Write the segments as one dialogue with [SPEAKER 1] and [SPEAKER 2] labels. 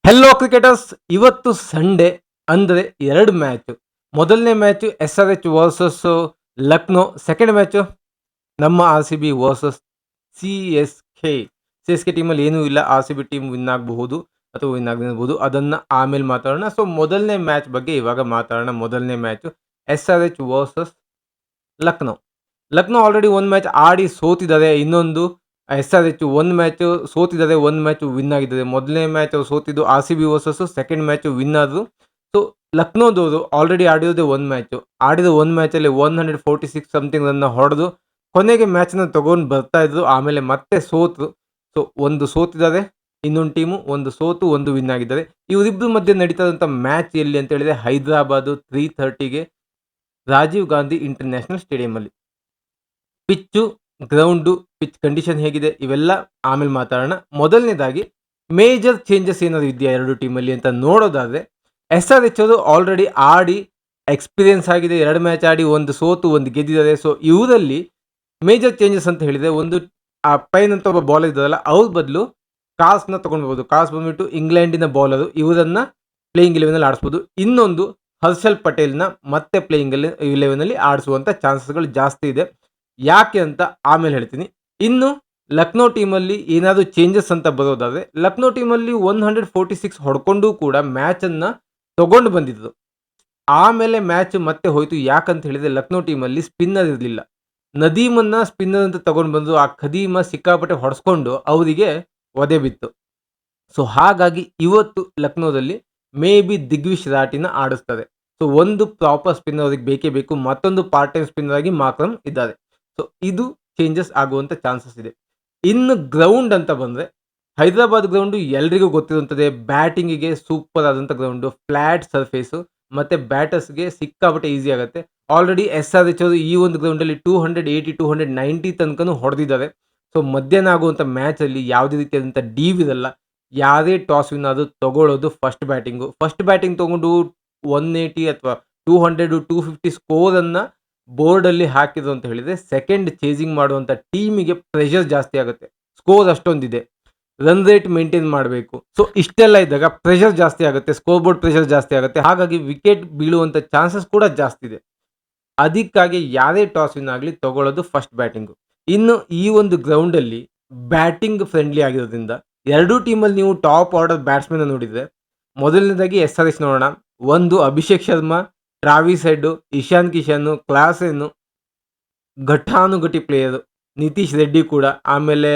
[SPEAKER 1] Hello cricketers, ಇವತ್ತು Sunday ಅಂದರೆ 2 match. ಮೊದಲನೇ match SRH versus Lucknow. Second match ನಮ್ಮ ಆರ್‌ಸಿಬಿ ವರ್ಸಸ್ ಸಿಎಸ್‌ಕೆ. ಸಿಎಸ್‌ಕೆ ಟೀಮಲ್ಲಿ ಏನೂ ಇಲ್ಲ. ಆರ್‌ಸಿಬಿ ಟೀಮ್ ವಿನ್ ಆಗಬಹುದು ಅಥವಾ ವಿನ್ ಆಗದಿರಬಹುದು. ಅದನ್ನ ಆಮೇಲೆ ಮಾತಾಡೋಣ. ಸೊ ಮೊದಲನೇ ಮ್ಯಾಚ್ ಬಗ್ಗೆ ಇವಾಗ ಮಾತಾಡೋಣ. ಮೊದಲನೇ match SRH versus Lucknow. Lucknow already 1 match ಆಡಿ ಸೋತಿದ್ದಾರೆ. ಇನ್ನೊಂದು ಎಸ್ಆರ್ಎಚ್ 1 ಮ್ಯಾಚ್ ಸೋತಿದ್ದಾರೆ, 1 ಮ್ಯಾಚ್ ವಿನ್ ಆಗಿದ್ದಾರೆ. ಮೊದಲನೇ ಮ್ಯಾಚ್ ಅವ್ರು ಸೋತಿದ್ದು RCB versus, second match win ಆದ್ರು. ಸೊ ಲಕ್ನೋದವರು ಆಲ್ರೆಡಿ ಆಡಿರೋದೇ 1 ಮ್ಯಾಚ್. ಆಡಿದ 1 ಮ್ಯಾಚಲ್ಲಿ 146 ಸಮಥಿಂಗ್ ರನ್ ಹೊಡೆದು ಕೊನೆಗೆ ಮ್ಯಾಚ್‌ನ ತಗೊಂಡು ಬರ್ತಾ ಇದ್ರು. ಆಮೇಲೆ ಮತ್ತೆ ಸೋತರು. ಸೊ ಒಂದು ಸೋತಿದ್ದಾರೆ ಇನ್ನೊಂದು ಟೀಮು, ಒಂದು ಸೋತು ಒಂದು ವಿನ್ ಆಗಿದ್ದಾರೆ. ಇವರಿಬ್ಬರ ಮಧ್ಯೆ ನಡೀತಾ ಇರುವಂಥ ಮ್ಯಾಚ್ ಎಲ್ಲಿ ಅಂತ ಹೇಳಿದ್ರೆ ಹೈದರಾಬಾದ್ 3:30ಗೆ ರಾಜೀವ್ ಗಾಂಧಿ ಇಂಟರ್ನ್ಯಾಷನಲ್ ಸ್ಟೇಡಿಯಂಲ್ಲಿ. ಪಿಚ್ಚು, ಗ್ರೌಂಡು, ಪಿಚ್ ಕಂಡೀಷನ್ ಹೇಗಿದೆ ಇವೆಲ್ಲ ಆಮೇಲೆ ಮಾತಾಡೋಣ. ಮೊದಲನೇದಾಗಿ ಮೇಜರ್ ಚೇಂಜಸ್ ಏನಾದ್ರು ಇದೆಯಾ ಎರಡು ಟೀಮಲ್ಲಿ ಅಂತ ನೋಡೋದಾದ್ರೆ, ಎಸ್ಆರ್ಎಚ್ ಅವರು ಆಲ್ರೆಡಿ ಆಡಿ ಎಕ್ಸ್ಪೀರಿಯನ್ಸ್ ಆಗಿದೆ. 2 ಮ್ಯಾಚ್ ಆಡಿ ಒಂದು ಸೋತು ಒಂದು ಗೆದ್ದಿದ್ದಾರೆ. ಸೊ ಇವರಲ್ಲಿ ಮೇಜರ್ ಚೇಂಜಸ್ ಅಂತ ಹೇಳಿದ್ರೆ, ಒಂದು ಆ ಪೈನ್ ಅಂತ ಒಬ್ಬ ಬೌಲರ್ ಇದ್ದಾರಲ್ಲ ಅವ್ರ ಬದಲು ಕಾರ್ಸ್‌ನ ತಗೊಂಡ್ಬೋದು. ಕಾರ್ಸ್ ಬಂದ್ಬಿಟ್ಟು ಇಂಗ್ಲೆಂಡಿನ ಬೌಲರು. ಇವರನ್ನ ಪ್ಲೇಯಿಂಗ್ 11 ಆಡಿಸ್ಬೋದು. ಇನ್ನೊಂದು ಹರ್ಷಲ್ ಪಟೇಲ್‌ನ ಮತ್ತೆ ಪ್ಲೇಯಿಂಗ್ 11 ಆಡಿಸುವಂತ ಚಾನ್ಸಸ್‌ಗಳು ಜಾಸ್ತಿ ಇದೆ. ಯಾಕೆ ಅಂತ ಆಮೇಲೆ ಹೇಳ್ತೀನಿ. ಇನ್ನು ಲಕ್ನೋ ಟೀಮಲ್ಲಿ ಏನಾದ್ರು ಚೇಂಜಸ್ ಅಂತ ಬರೋದಾದ್ರೆ, ಲಕ್ನೋ ಟೀಮಲ್ಲಿ 146 ಹೊಡ್ಕೊಂಡು ಕೂಡ ಮ್ಯಾಚನ್ನ ತಗೊಂಡು ಬಂದಿದ್ರು. ಆಮೇಲೆ ಮ್ಯಾಚ್ ಮತ್ತೆ ಹೋಯ್ತು. ಯಾಕಂತ ಹೇಳಿದ್ರೆ ಲಕ್ನೋ ಟೀಮಲ್ಲಿ ಸ್ಪಿನ್ನರ್ ಇರ್ಲಿಲ್ಲ. ನದೀಮನ್ನ ಸ್ಪಿನ್ನರ್ ಅಂತ ತಗೊಂಡು ಬಂದು, ಆ ಖದೀಮ ಸಿಕ್ಕಾಪಟ್ಟೆ ಹೊಡೆಸ್ಕೊಂಡು ಅವರಿಗೆ ಒದೆ ಬಿತ್ತು. ಸೊ ಹಾಗಾಗಿ ಇವತ್ತು ಲಕ್ನೋದಲ್ಲಿ ಮೇ ಬಿ ದಿಗ್ವಿಶ್ ರಾಠಿನ ಆಡಿಸ್ತಾರೆ. ಸೊ ಒಂದು ಪ್ರಾಪರ್ ಸ್ಪಿನ್ನರ್ ಅವ್ರಿಗೆ ಬೇಕೇ ಬೇಕು. ಮತ್ತೊಂದು ಪಾರ್ಟ್ ಟೈಮ್ ಸ್ಪಿನ್ನರ್ ಆಗಿ ಮಾಕ್ರಮ್ ಇದ್ದಾರೆ. ಸೊ ಇದು ಚೇಂಜಸ್ ಆಗುವಂತ ಚಾನ್ಸಸ್ ಇದೆ. ಇನ್ನು ಗ್ರೌಂಡ್ ಅಂತ ಬಂದ್ರೆ, ಹೈದರಾಬಾದ್ ಗ್ರೌಂಡ್ ಎಲ್ರಿಗೂ ಗೊತ್ತಿರುವಂತದೆ. ಬ್ಯಾಟಿಂಗಿಗೆ ಸೂಪರ್ ಆದಂತ ಗ್ರೌಂಡ್, ಫ್ಲಾಟ್ ಸರ್ಫೇಸ್ ಮತ್ತೆ ಬ್ಯಾಟರ್ಸ್‌ಗೆ ಸಿಕ್ಕಾಪಟ್ಟೆ ಈಸಿ ಆಗುತ್ತೆ. ಆಲ್ರೆಡಿ ಎಸ್ಆರ್ಎಚ್ ಅವರು ಈ ಒಂದು ಗ್ರೌಂಡ್ ಅಲ್ಲಿ 280, 290 ತನಕನೂ ಹೊಡೆದಿದ್ದಾರೆ. ಸೊ ಮಧ್ಯಾಹ್ನ ಆಗುವಂತ ಮ್ಯಾಚ್ ಅಲ್ಲಿ ಯಾವುದೇ ರೀತಿಯಾದಂತ ಡೀವ್ ಇರಲ್ಲ. ಯಾರೇ ಟಾಸ್ ವಿನ್ ಆದ್ರೂ ತಗೊಳ್ಳೋದು ಫಸ್ಟ್ ಬ್ಯಾಟಿಂಗು. ಫಸ್ಟ್ ಬ್ಯಾಟಿಂಗ್ ತಗೊಂಡು 180 ಅಥವಾ 200, 250 ಸ್ಕೋರ್ ಅನ್ನ ಬೋರ್ಡ್ ಅಲ್ಲಿ ಹಾಕಿದ್ರು ಅಂತ ಹೇಳಿದ್ರೆ, ಸೆಕೆಂಡ್ ಚೇಸಿಂಗ್ ಮಾಡುವಂತ ಟೀಮಿಗೆ ಪ್ರೆಷರ್ ಜಾಸ್ತಿ ಆಗುತ್ತೆ. ಸ್ಕೋರ್ ಅಷ್ಟೊಂದಿದೆ. ರನ್ ರೇಟ್ ಮೇಂಟೈನ್ ಮಾಡಬೇಕು. ಸೊ ಇಷ್ಟೆಲ್ಲ ಇದ್ದಾಗ ಪ್ರೆಷರ್ ಜಾಸ್ತಿ ಆಗುತ್ತೆ. ಸ್ಕೋರ್ ಬೋರ್ಡ್ ಪ್ರೆಷರ್ ಜಾಸ್ತಿ ಆಗುತ್ತೆ. ಹಾಗಾಗಿ ವಿಕೆಟ್ ಬೀಳುವಂತ ಚಾನ್ಸಸ್ ಕೂಡ ಜಾಸ್ತಿ ಇದೆ. ಅದಕ್ಕಾಗಿ ಯಾರೇ ಟಾಸ್ ವಿನ್ ಆಗಲಿ ತಗೊಳ್ಳೋದು ಫಸ್ಟ್ ಬ್ಯಾಟಿಂಗು. ಇನ್ನು ಈ ಒಂದು ಗ್ರೌಂಡಲ್ಲಿ ಬ್ಯಾಟಿಂಗ್ ಫ್ರೆಂಡ್ಲಿ ಆಗಿರೋದ್ರಿಂದ ಎರಡೂ ಟೀಮಲ್ಲಿ ನೀವು ಟಾಪ್ ಆರ್ಡರ್ ಬ್ಯಾಟ್ಸ್‌ಮನ್ ನೋಡಿದ್ರೆ, ಮೊದಲನೇದಾಗಿ ಎಸ್ಆರ್ಎಚ್ ನೋಡೋಣ. ಒಂದು Abhishek Sharma, Travis Head, Ishan Kishan, Klaasen, ಘಟಾನುಘಟಿ ಪ್ಲೇಯರ್. ನಿತೀಶ್ ರೆಡ್ಡಿ ಕೂಡ, ಆಮೇಲೆ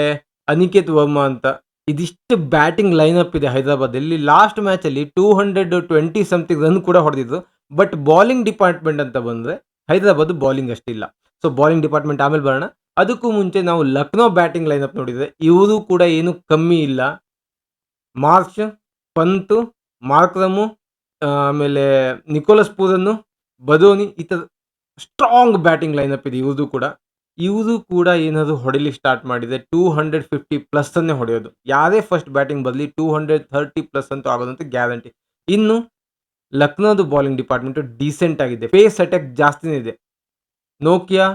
[SPEAKER 1] ಅನಿಕೇತ್ ವರ್ಮಾ ಅಂತ. ಇದಿಷ್ಟು ಬ್ಯಾಟಿಂಗ್ ಲೈನಪ್ ಇದೆ ಹೈದರಾಬಾದಲ್ಲಿ. ಲಾಸ್ಟ್ ಮ್ಯಾಚಲ್ಲಿ 220 ಸಮಥಿಂಗ್ ರನ್ ಕೂಡ ಹೊಡೆದಿದ್ರು. ಬಟ್ ಬೌಲಿಂಗ್ ಡಿಪಾರ್ಟ್ಮೆಂಟ್ ಅಂತ ಬಂದ್ರೆ ಹೈದರಾಬಾದ್ ಬೌಲಿಂಗ್ ಅಷ್ಟಿಲ್ಲ. ಸೊ ಬೌಲಿಂಗ್ ಡಿಪಾರ್ಟ್ಮೆಂಟ್ ಆಮೇಲೆ ಬರೋಣ. ಅದಕ್ಕೂ ಮುಂಚೆ ನಾವು ಲಕ್ನೋ ಬ್ಯಾಟಿಂಗ್ ಲೈನಪ್ ನೋಡಿದ್ರೆ ಇವರು ಕೂಡ ಏನು ಕಮ್ಮಿ ಇಲ್ಲ. ಮಾರ್ಷ್, ಪಂತ್, ಮಾರ್ಕ್ರಮ್, ಆಮೇಲೆ ನಿಕೋಲಸ್ ಪೂರನ್, ಬದೋನಿ, ಈ ಥರ ಸ್ಟ್ರಾಂಗ್ ಬ್ಯಾಟಿಂಗ್ ಲೈನಪ್ ಇದೆ ಇವ್ರದ್ದು ಕೂಡ. ಇವರು ಕೂಡ ಏನಾದ್ರು ಹೊಡಿಲಿಕ್ಕೆ ಸ್ಟಾರ್ಟ್ ಮಾಡಿದ್ರೆ 250 ಪ್ಲಸ್ ಅನ್ನೇ ಹೊಡೆಯೋದು. ಯಾರೇ ಫಸ್ಟ್ ಬ್ಯಾಟಿಂಗ್ ಬರಲಿ 230 ಪ್ಲಸ್ ಅಂತೂ ಆಗೋದಂತೂ ಗ್ಯಾರಂಟಿ. ಇನ್ನು ಲಕ್ನೋದು ಬೌಲಿಂಗ್ ಡಿಪಾರ್ಟ್ಮೆಂಟ್ ಡೀಸೆಂಟ್ ಆಗಿದೆ. ಪೇಸ್ ಅಟ್ಯಾಕ್ ಜಾಸ್ತಿನೇ ಇದೆ. ನೋಕಿಯಾ,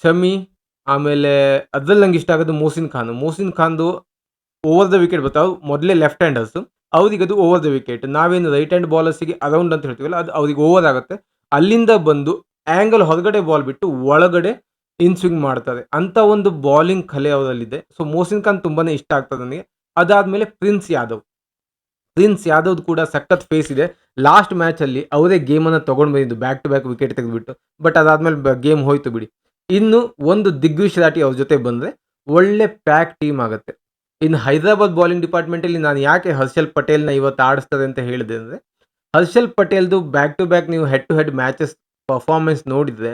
[SPEAKER 1] ಶಮಿ, ಆಮೇಲೆ ಅದ್ರಲ್ಲಿ ನಂಗೆ ಇಷ್ಟ ಆಗೋದು ಮೋಸಿನ್ ಖಾನ್. ಮೋಸಿನ್ ಖಾನ್‌ದು ಓವರ್ ದ ವಿಕೆಟ್ ಬರ್ತಾವೆ. ಮೊದಲೇ ಲೆಫ್ಟ್ ಹ್ಯಾಂಡರ್ಸ್. ಅವ್ರಿಗದು ಓವರ್ ದ ವಿಕೆಟ್. ನಾವೇನು ರೈಟ್ ಹ್ಯಾಂಡ್ ಬೌಲರ್ಸ್‌ಗೆ ಅರೌಂಡ್ ಅಂತ ಹೇಳ್ತೀವಲ್ಲ, ಅದು ಅವ್ರಿಗೆ ಓವರ್ ಆಗುತ್ತೆ. ಅಲ್ಲಿಂದ ಬಂದು ಆಂಗಲ್ ಹೊರಗಡೆ ಬಾಲ್ ಬಿಟ್ಟು ಒಳಗಡೆ ಇನ್ ಸ್ವಿಂಗ್ ಮಾಡ್ತಾರೆ. ಅಂತ ಒಂದು ಬೌಲಿಂಗ್ ಕಲೆ ಅವರಲ್ಲಿದೆ. ಸೊ ಮೋಸಿನ್ ಖಾನ್ ತುಂಬಾನೇ ಇಷ್ಟ ಆಗ್ತದೆ ನನಗೆ. ಅದಾದ್ಮೇಲೆ ಪ್ರಿನ್ಸ್ ಯಾದವ್. ಪ್ರಿನ್ಸ್ ಯಾದವ್‌ದು ಕೂಡ ಸಖತ್ ಫೇಸ್ ಇದೆ. ಲಾಸ್ಟ್ ಮ್ಯಾಚಲ್ಲಿ ಅವರೇ ಗೇಮನ್ನ ತಗೊಂಡು ಬಂದಿದ್ದು ಬ್ಯಾಕ್ ಟು ಬ್ಯಾಕ್ ವಿಕೆಟ್ ತೆಗೆದುಬಿಟ್ಟು. ಬಟ್ ಅದಾದ್ಮೇಲೆ ಗೇಮ್ ಹೋಯ್ತು ಬಿಡಿ. ಇನ್ನು ಒಂದು ದಿಗ್ವಿಶ್ ರಾಠಿ ಅವ್ರ ಜೊತೆ ಬಂದ್ರೆ ಒಳ್ಳೆ ಪ್ಯಾಕ್ ಟೀಮ್ ಆಗುತ್ತೆ. ಇನ್ನು ಹೈದರಾಬಾದ್ ಬೌಲಿಂಗ್ ಡಿಪಾರ್ಟ್ಮೆಂಟಲ್ಲಿ ನಾನು ಯಾಕೆ ಹರ್ಷಲ್ ಪಟೇಲ್‌ನ ಇವತ್ತು ಆಡಿಸ್ತಾರೆ ಅಂತ ಹೇಳಿದೆ ಅಂದ್ರೆ, ಹರ್ಷಲ್ ಪಟೇಲ್‌ದು ಬ್ಯಾಕ್ ಟು ಬ್ಯಾಕ್ ನೀವು head to head matches performance ನೋಡಿದ್ರೆ,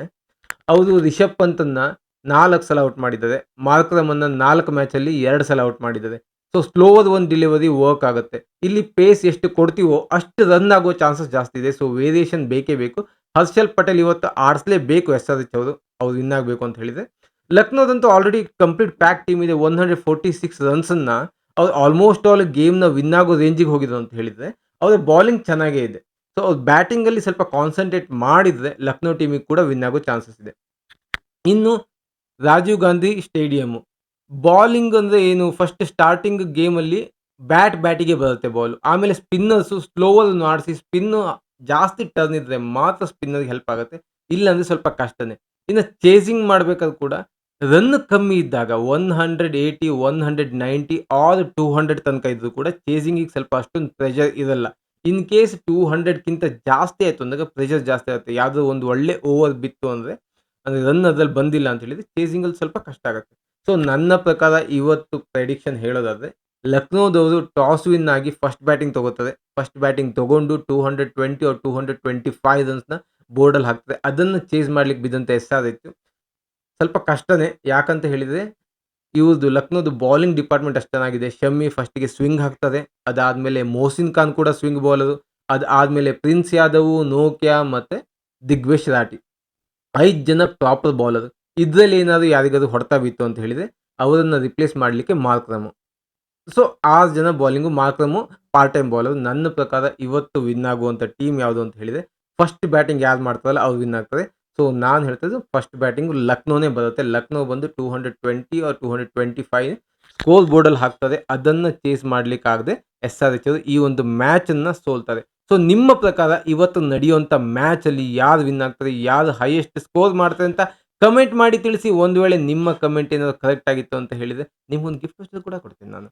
[SPEAKER 1] ಅವರು ರಿಷಬ್ ಪಂತನ್ನ 4 ಸಲ ಔಟ್ ಮಾಡಿದ್ದಾರೆ. ಮಾರ್ಕ್ರಮನ್ನ 4 ಮ್ಯಾಚಲ್ಲಿ 2 ಸಲ ಔಟ್ ಮಾಡಿದ್ದಾರೆ. ಸೊ ಸ್ಲೋವರ್ ಒಂದು ಡೆಲಿವರಿ ವರ್ಕ್ ಆಗುತ್ತೆ. ಇಲ್ಲಿ ಪೇಸ್ ಎಷ್ಟು ಕೊಡ್ತೀವೋ ಅಷ್ಟು ರನ್ ಆಗೋ ಚಾನ್ಸಸ್ ಜಾಸ್ತಿ ಇದೆ. ಸೊ ವೇರಿಯೇಷನ್ ಬೇಕೇ ಬೇಕು. ಹರ್ಷಲ್ ಪಟೇಲ್ ಇವತ್ತು ಆಡಿಸಲೇಬೇಕು ಎಸ್ಆರ್ಎಚ್ ಅವರು. ಅವ್ರು ವಿನ್ ಆಗಬೇಕು ಅಂತ ಹೇಳಿದ್ರೆ. ಲಕ್ನೋದಂತೂ ಆಲ್ರೆಡಿ ಕಂಪ್ಲೀಟ್ ಪ್ಯಾಕ್ ಟೀಮ್ ಇದೆ. 146 ರನ್ಸನ್ನ ಅವ್ರು ಆಲ್ಮೋಸ್ಟ್ ಆಲ್ ಗೇಮ್‌ನ ವಿನ್ ಆಗೋ ರೇಂಜಿಗೆ ಹೋಗಿದ್ರು ಅಂತ ಹೇಳಿದ್ರೆ, ಅವ್ರ ಬೌಲಿಂಗ್ ಚೆನ್ನಾಗೇ ಇದೆ. ಸೊ ಅವ್ರು ಬ್ಯಾಟಿಂಗಲ್ಲಿ ಸ್ವಲ್ಪ ಕಾನ್ಸಂಟ್ರೇಟ್ ಮಾಡಿದ್ರೆ ಲಕ್ನೋ ಟೀಮಿಗೆ ಕೂಡ ವಿನ್ ಆಗೋ ಚಾನ್ಸಸ್ ಇದೆ. ಇನ್ನು ರಾಜೀವ್ ಗಾಂಧಿ ಸ್ಟೇಡಿಯಂ. ಬೌಲಿಂಗ್ ಅಂದ್ರೆ ಏನು, ಫಸ್ಟ್ ಸ್ಟಾರ್ಟಿಂಗ್ ಗೇಮಲ್ಲಿ ಬ್ಯಾಟಿಗೆ ಬರುತ್ತೆ ಬಾಲು. ಆಮೇಲೆ ಸ್ಪಿನ್ನರ್ಸು ಸ್ಲೋವಲ್ಲಿ ಆಡಿಸಿ ಸ್ಪಿನ್ನು ಜಾಸ್ತಿ ಟರ್ನ್ ಇದ್ರೆ ಮಾತ್ರ ಸ್ಪಿನ್ನರ್‌ಗೆ ಹೆಲ್ಪ್ ಆಗುತ್ತೆ. ಇಲ್ಲಾಂದ್ರೆ ಸ್ವಲ್ಪ ಕಷ್ಟನೇ. ಇನ್ನು ಚೇಸಿಂಗ್ ಮಾಡ್ಬೇಕಾದ್ರು ಕೂಡ ರನ್ ಕಮ್ಮಿ ಇದ್ದಾಗ 180, 190 ಆರ್ 200 ತನಕ ಇದ್ರೂ ಕೂಡ ಚೇಸಿಂಗಿಗೆ ಸ್ವಲ್ಪ ಅಷ್ಟೊಂದು ಪ್ರೆಷರ್ ಇರಲ್ಲ. ಇನ್ ಕೇಸ್ 200ಕ್ಕಿಂತ ಜಾಸ್ತಿ ಆಯ್ತು ಅಂದಾಗ ಪ್ರೆಷರ್ ಜಾಸ್ತಿ ಆಗುತ್ತೆ. ಯಾವುದೋ ಒಂದು ಒಳ್ಳೆ ಓವರ್ ಬಿತ್ತು ಅಂದ್ರೆ ರನ್ ಅದ್ರಲ್ಲಿ ಬಂದಿಲ್ಲ ಅಂತ ಹೇಳಿದ್ರೆ ಚೇಸಿಂಗಲ್ಲಿ ಸ್ವಲ್ಪ ಕಷ್ಟ ಆಗುತ್ತೆ. ಸೊ ನನ್ನ ಪ್ರಕಾರ ಇವತ್ತು ಪ್ರೆಡಿಕ್ಷನ್ ಹೇಳೋದಾದ್ರೆ ಲಕ್ನೋದವರು ಟಾಸ್ ವಿನ್ ಆಗಿ ಫಸ್ಟ್ ಬ್ಯಾಟಿಂಗ್ ತಗೋತಾರೆ. ಫಸ್ಟ್ ಬ್ಯಾಟಿಂಗ್ ತಗೊಂಡು 220 ಆರ್ 225 ರನ್ಸ್‌ನ ಬೋರ್ಡಲ್ಲಿ ಹಾಕ್ತಾರೆ. ಅದನ್ನ ಚೇಸ್ ಮಾಡ್ಲಿಕ್ಕೆ ಬಿದ್ದಂತ ಎಸ್ಆರ್‌ಎಚ್ ಸ್ವಲ್ಪ ಕಷ್ಟನೇ. ಯಾಕಂತ ಹೇಳಿದ್ರೆ ಇವ್ರದ್ದು ಲಕ್ನೋದು ಬೌಲಿಂಗ್ ಡಿಪಾರ್ಟ್‌ಮೆಂಟ್ ಅಷ್ಟು ಚೆನ್ನಾಗಿದೆ. ಶಮ್ಮಿ ಫಸ್ಟಿಗೆ ಸ್ವಿಂಗ್ ಹಾಕ್ತಾರೆ. ಅದಾದ್ಮೇಲೆ ಮೊಹ್ಸಿನ್ ಖಾನ್ ಕೂಡ ಸ್ವಿಂಗ್ ಬೌಲರು. ಅದಾದ್ಮೇಲೆ ಪ್ರಿನ್ಸ್ ಯಾದವ್, ನೋಕ್ಯಾ ಮತ್ತೆ ದಿಗ್ವೇಶ್ ರಾಠಿ 5 ಜನ ಪ್ರಾಪರ್ ಬೌಲರ್. ಇದ್ರಲ್ಲಿ ಏನಾದ್ರು ಯಾರಿಗಾದ್ರು ಹೊಡೆತ ಬಿತ್ತು ಅಂತ ಹೇಳಿದ್ರೆ ಅವರನ್ನ ರಿಪ್ಲೇಸ್ ಮಾಡ್ಲಿಕ್ಕೆ ಮಾರ್ಕ್ರಮ್. ಸೊ 6 ಜನ ಬೌಲಿಂಗು ಮಾರ್ಕ್ರಮು ಪಾರ್ಟ್ ಟೈಮ್ ಬೌಲರ್. ನನ್ನ ಪ್ರಕಾರ ಇವತ್ತು ವಿನ್ ಆಗುವಂತ ಟೀಮ್ ಯಾವುದು ಅಂತ ಹೇಳಿದ್ರೆ ಫಸ್ಟ್ ಬ್ಯಾಟಿಂಗ್ ಯಾರು ಮಾಡ್ತಾರಲ್ಲ ಅವ್ರು ವಿನ್ ಆಗ್ತಾರೆ. ಸೊ ನಾನು ಹೇಳ್ತಿರೋದು ಫಸ್ಟ್ ಬ್ಯಾಟಿಂಗ್ ಲಕ್ನೋನೇ ಬರುತ್ತೆ. ಲಕ್ನೋ ಬಂದು 220 ಆರ್ 225 ಸ್ಕೋರ್ ಬೋರ್ಡಲ್ಲಿ ಹಾಕ್ತಾರೆ. ಅದನ್ನ ಚೇಸ್ ಮಾಡ್ಲಿಕ್ಕಾಗದೆ ಎಸ್ಆರ್‌ಎಚ್ ಅವರು ಈ ಒಂದು ಮ್ಯಾಚನ್ನ ಸೋಲ್ತಾರೆ. ಸೊ ನಿಮ್ಮ ಪ್ರಕಾರ ಇವತ್ತು ನಡೆಯುವಂತ ಮ್ಯಾಚಲ್ಲಿ ಯಾರು ವಿನ್ ಆಗ್ತಾರೆ? ಯಾರು ಹೈಯೆಸ್ಟ್ ಸ್ಕೋರ್ ಮಾಡ್ತಾರೆ ಅಂತ ಕಮೆಂಟ್ ಮಾಡಿ ತಿಳಿಸಿ. ಒಂದು ವೇಳೆ ನಿಮ್ಮ ಕಮೆಂಟ್ ಏನಾದ್ರು ಕರೆಕ್ಟ್ ಆಗಿತ್ತು ಅಂತ ಹೇಳಿದ್ರೆ ನಿಮ್ಗೊಂದು ಗಿಫ್ಟ್ ವೋಚರ್ ಕೂಡ ಕೊಡ್ತೀನಿ ನಾನು.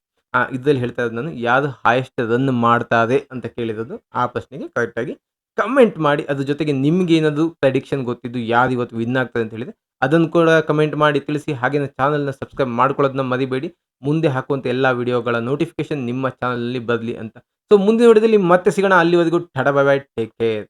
[SPEAKER 1] ಇದ್ರಲ್ಲಿ ಹೇಳ್ತಾ ಇರೋದು ನಾನು ಯಾರು ಹೈಯೆಸ್ಟ್ ರನ್ ಮಾಡ್ತಾರೆ ಅಂತ ಕೇಳಿರೋದು. ಆ ಪ್ರಶ್ನೆಗೆ ಕರೆಕ್ಟಾಗಿ ಕಮೆಂಟ್ ಮಾಡಿ. ಅದ್ರ ಜೊತೆಗೆ ನಿಮ್ಗೇನಾದ್ರು ಪ್ರೆಡಿಕ್ಷನ್ ಗೊತ್ತಿದ್ದು ಯಾರು ಇವತ್ತು ವಿನ್ ಆಗ್ತಾರೆ ಅಂತ ಹೇಳಿದ್ರೆ ಅದನ್ನು ಕೂಡ ಕಮೆಂಟ್ ಮಾಡಿ ತಿಳಿಸಿ. ಹಾಗೇನೇ ಚಾನಲ್‌ನ ಸಬ್ಸ್ಕ್ರೈಬ್ ಮಾಡ್ಕೊಳ್ಳೋದನ್ನ ಮರಿಬೇಡಿ. ಮುಂದೆ ಹಾಕುವಂತ ಎಲ್ಲಾ ವಿಡಿಯೋಗಳ ನೋಟಿಫಿಕೇಷನ್ ನಿಮ್ಮ ಚಾನಲ್‌ನಲ್ಲಿ ಬರಲಿ ಅಂತ. ಸೊ ಮುಂದಿನ ವಿಡಿಯೋದಲ್ಲಿ ಮತ್ತೆ ಸಿಗೋಣ. ಅಲ್ಲಿವರೆಗೂ tata bye bye. Take care.